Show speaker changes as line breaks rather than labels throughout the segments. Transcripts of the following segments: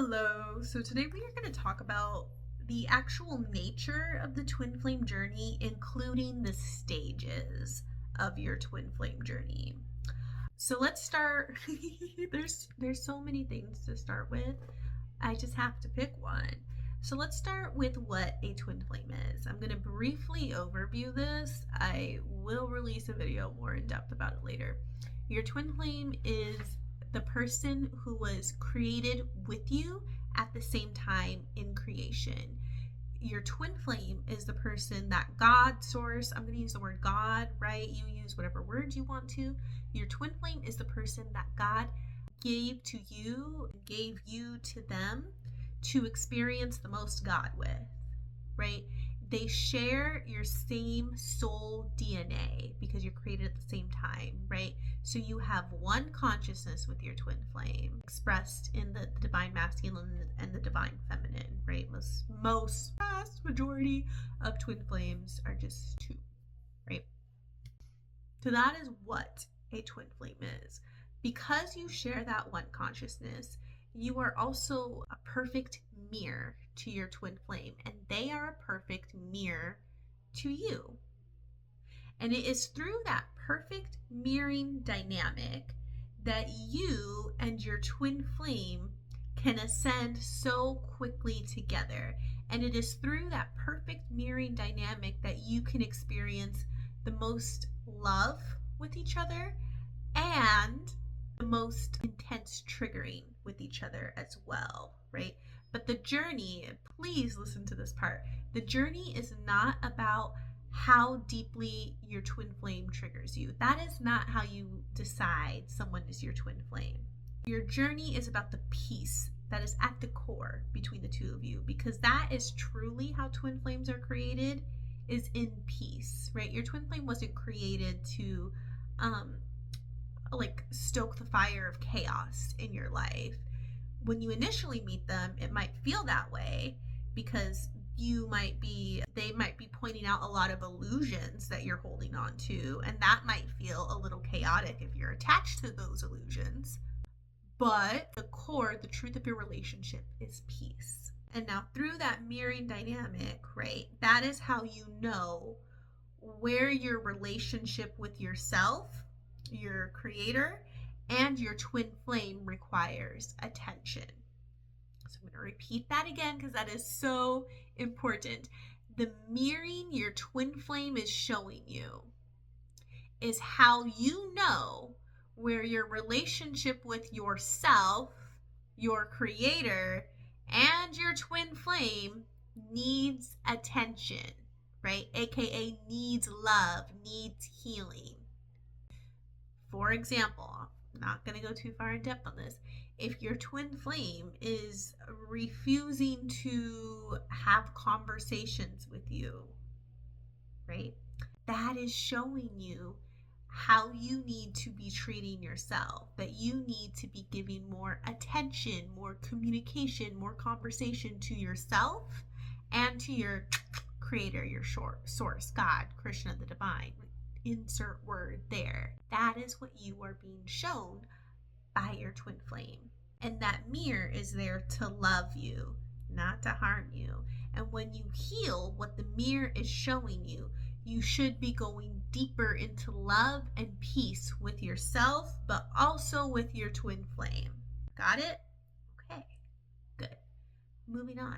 Hello. So today we are going to talk about the actual nature of the twin flame journey, including the stages of your twin flame journey. So let's start. there's so many things to start with. I just have to pick one. So let's start with what a twin flame is. I'm going to briefly overview this. I will release a video more in depth about it later. Your twin flame is the person who was created with you at the same time in creation. Your twin flame is the person that God, source, I'm going to use the word God, right? You use whatever word you want to. Your twin flame is the person that God gave to you, gave you to them to experience the most God with, right? They share your same soul DNA because you're created at the same time, right? So you have one consciousness with your twin flame expressed in the divine masculine and the divine feminine, right? Most vast majority of twin flames are just two, right? So that is what a twin flame is. Because you share that one consciousness, you are also a perfect mirror to your twin flame, and they are a perfect mirror to you. And it is through that perfect mirroring dynamic that you and your twin flame can ascend so quickly together. And it is through that perfect mirroring dynamic that you can experience the most love with each other and the most intense triggering with each other as well, right? But the journey, please listen to this part. The journey is not about how deeply your twin flame triggers you. That is not how you decide someone is your twin flame. Your journey is about the peace that is at the core between the two of you, because that is truly how twin flames are created, is in peace, right? Your twin flame wasn't created to stoke the fire of chaos in your life. When you initially meet them, it might feel that way because they might be pointing out a lot of illusions that you're holding on to, and that might feel a little chaotic if you're attached to those illusions. But the core, the truth of your relationship is peace. And now through that mirroring dynamic, right, that is how you know where your relationship with yourself, your creator, and your twin flame requires attention. So I'm going to repeat that again because that is so important. The mirroring your twin flame is showing you is how you know where your relationship with yourself, your creator, and your twin flame needs attention, right? AKA needs love, needs healing. For example, I'm not going to go too far in depth on this. If your twin flame is refusing to have conversations with you, right? That is showing you how you need to be treating yourself, that you need to be giving more attention, more communication, more conversation to yourself and to your creator, your source, God, Krishna, the divine. Insert word there. That is what you are being shown by your twin flame. And that mirror is there to love you, not to harm you. And when you heal what the mirror is showing you, you should be going deeper into love and peace with yourself, but also with your twin flame. Got it? Okay, good. Moving on.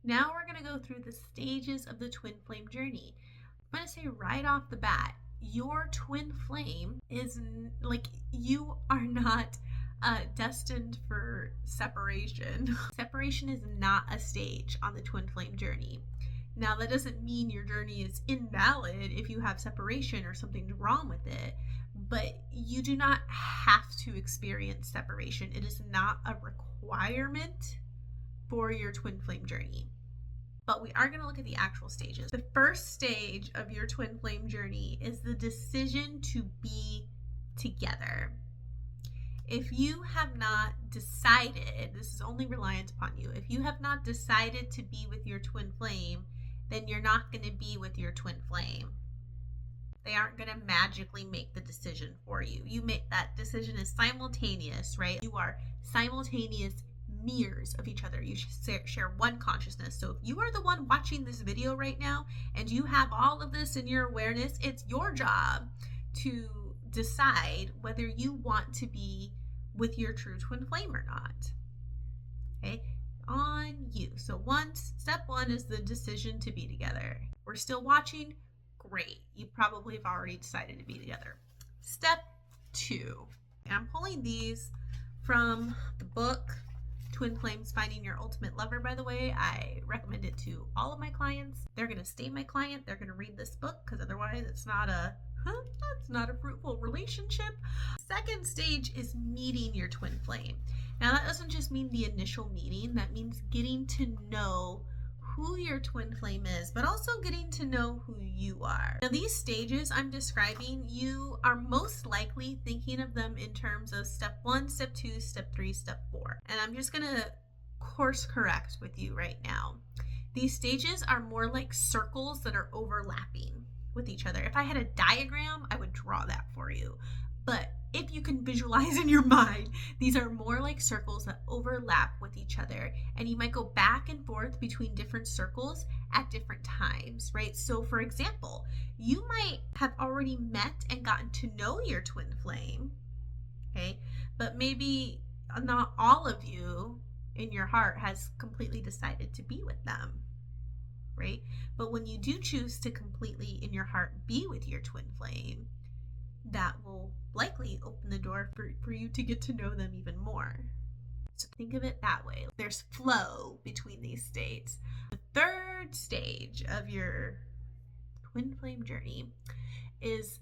Now we're going to go through the stages of the twin flame journey. I'm going to say right off the bat, your twin flame is you are not destined for separation. Separation is not a stage on the twin flame journey. Now, that doesn't mean your journey is invalid if you have separation or something's wrong with it, but you do not have to experience separation. It is not a requirement for your twin flame journey. But we are going to look at the actual stages. The first stage of your twin flame journey is the decision to be together. If you have not decided, this is only reliant upon you, if you have not decided to be with your twin flame, then you're not going to be with your twin flame. They aren't going to magically make the decision for you. That decision is simultaneous, right? You are simultaneous mirrors of each other. You share one consciousness. So if you are the one watching this video right now and you have all of this in your awareness, it's your job to decide whether you want to be with your true twin flame or not. Okay, on you. So step one is the decision to be together. We're still watching? Great. You probably have already decided to be together. Step two, and I'm pulling these from the book Twin Flames Finding Your Ultimate Lover, by the way. I recommend it to all of my clients. They're going to stay my client. They're going to read this book because otherwise it's not a fruitful relationship. Second stage is meeting your twin flame. Now that doesn't just mean the initial meeting. That means getting to know who your twin flame is, but also getting to know who you are. Now these stages I'm describing, you are most likely thinking of them in terms of step 1, step 2, step 3, step 4. And I'm just gonna course correct with you right now. These stages are more like circles that are overlapping with each other. If I had a diagram, I would draw that for you. But if you can visualize in your mind, these are more like circles that overlap with each other. And you might go back and forth between different circles at different times, right? So for example, you might have already met and gotten to know your twin flame, okay? But maybe not all of you in your heart has completely decided to be with them, right? But when you do choose to completely in your heart be with your twin flame, that will likely open the door for you to get to know them even more. So think of it that way. There's flow between these states. The third stage of your twin flame journey is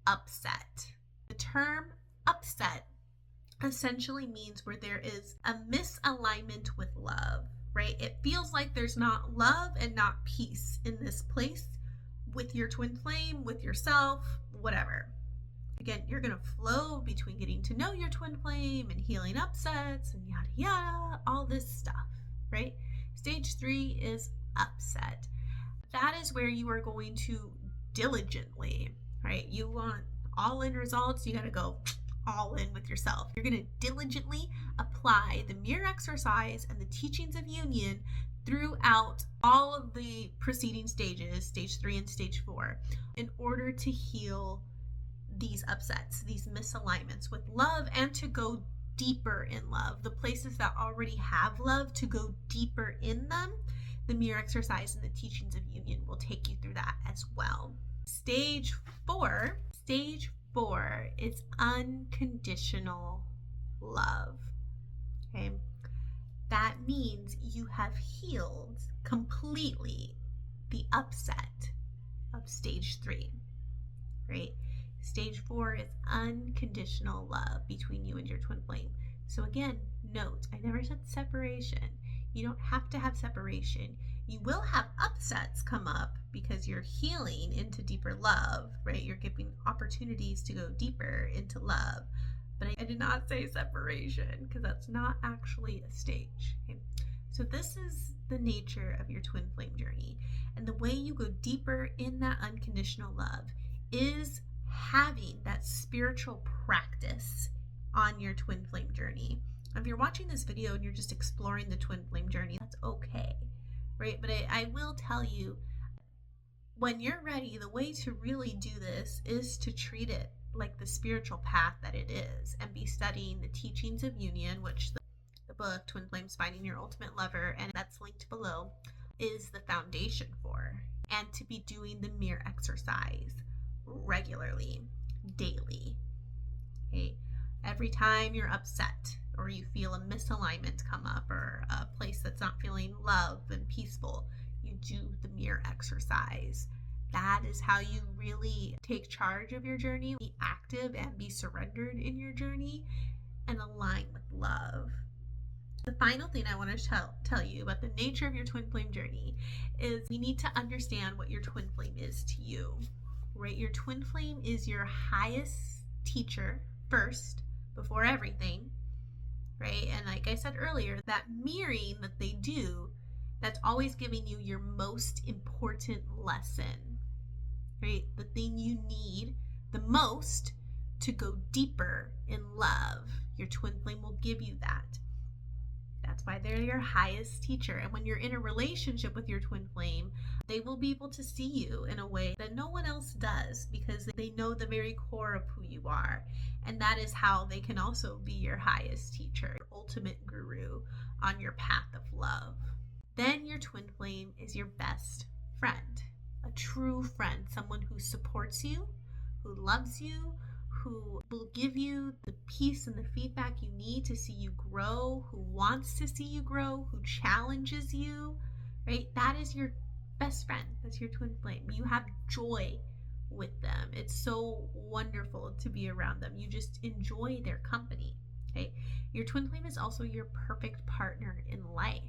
upset. The term upset essentially means where there is a misalignment with love, right? It feels like there's not love and not peace in this place with your twin flame, with yourself, whatever. Again, you're going to flow between getting to know your twin flame and healing upsets and yada yada, all this stuff, right? Stage 3 is upset. That is where you are going to diligently, right? You want all in results, you got to go all in with yourself. You're going to diligently apply the mirror exercise and the teachings of union throughout all of the preceding stages, stage 3 and stage 4, in order to heal these upsets, these misalignments with love, and to go deeper in love. The places that already have love, to go deeper in them. The mirror exercise and the teachings of union will take you through that as well. Stage 4 is unconditional love. Okay, that means you have healed completely the upset of stage 3, right? Stage 4 is unconditional love between you and your twin flame. So again, note, I never said separation. You don't have to have separation. You will have upsets come up because you're healing into deeper love, right? You're giving opportunities to go deeper into love. But I did not say separation because that's not actually a stage. Okay? So this is the nature of your twin flame journey. And the way you go deeper in that unconditional love is having that spiritual practice on your twin flame journey. If you're watching this video and you're just exploring the twin flame journey, that's okay, right? But I will tell you, when you're ready, the way to really do this is to treat it like the spiritual path that it is, and be studying the teachings of union, which the book Twin Flames Finding Your Ultimate Lover, and that's linked below, is the foundation for, and to be doing the mirror exercise regularly, daily. Okay, every time you're upset or you feel a misalignment come up or a place that's not feeling love and peaceful, you do the mirror exercise. That is how you really take charge of your journey, be active and be surrendered in your journey, and align with love. The final thing I want to tell you about the nature of your twin flame journey is you need to understand what your twin flame is to you. Right? Your twin flame is your highest teacher first, before everything, right? And like I said earlier, that mirroring that they do, that's always giving you your most important lesson, right? The thing you need the most to go deeper in love. Your twin flame will give you that That's why they're your highest teacher. And when you're in a relationship with your twin flame, they will be able to see you in a way that no one else does because they know the very core of who you are. And that is how they can also be your highest teacher, your ultimate guru on your path of love. Then your twin flame is your best friend, a true friend, someone who supports you, who loves you, who will give you the peace and the feedback you need to see you grow, who wants to see you grow, who challenges you, right? That is your best friend. That's your twin flame. You have joy with them. It's so wonderful to be around them. You just enjoy their company, okay? Your twin flame is also your perfect partner in life.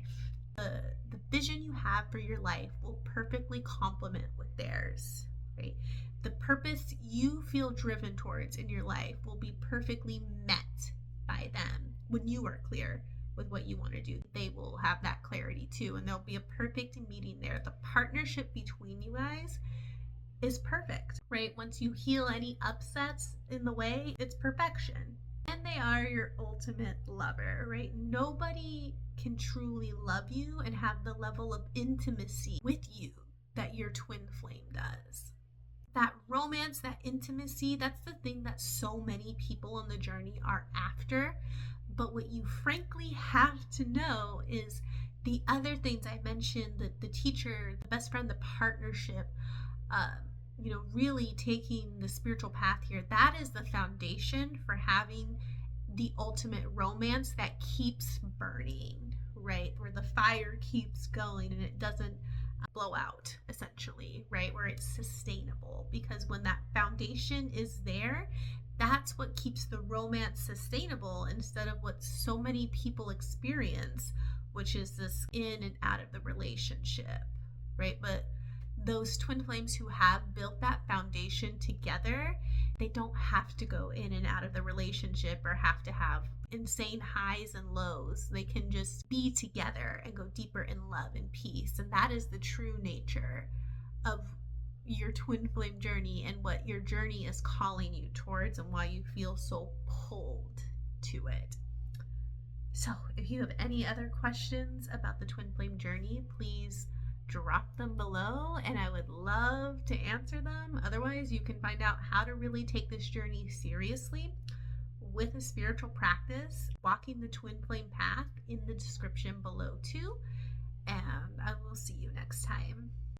The vision you have for your life will perfectly complement with theirs, right? The purpose you feel driven towards in your life will be perfectly met by them when you are clear with what you want to do. They will have that clarity too, and there'll be a perfect meeting there. The partnership between you guys is perfect, right? Once you heal any upsets in the way, it's perfection. And they are your ultimate lover, right? Nobody can truly love you and have the level of intimacy with you that your twin flame does. That romance, that intimacy, that's the thing that so many people on the journey are after. But what you frankly have to know is the other things I mentioned, the teacher, the best friend, the partnership, really taking the spiritual path here, that is the foundation for having the ultimate romance that keeps burning, right? Where the fire keeps going and it doesn't blow out, essentially, right? Where it's sustainable. Because when that foundation is there, that's what keeps the romance sustainable instead of what so many people experience, which is this in and out of the relationship, right? But those twin flames who have built that foundation together, they don't have to go in and out of the relationship or have to have insane highs and lows. They can just be together and go deeper in love and peace. And that is the true nature of your twin flame journey and what your journey is calling you towards and why you feel so pulled to it. So if you have any other questions about the twin flame journey, please drop them below and I would love to answer them. Otherwise, you can find out how to really take this journey seriously with a spiritual practice, walking the twin flame path, in the description below too. And I will see you next time.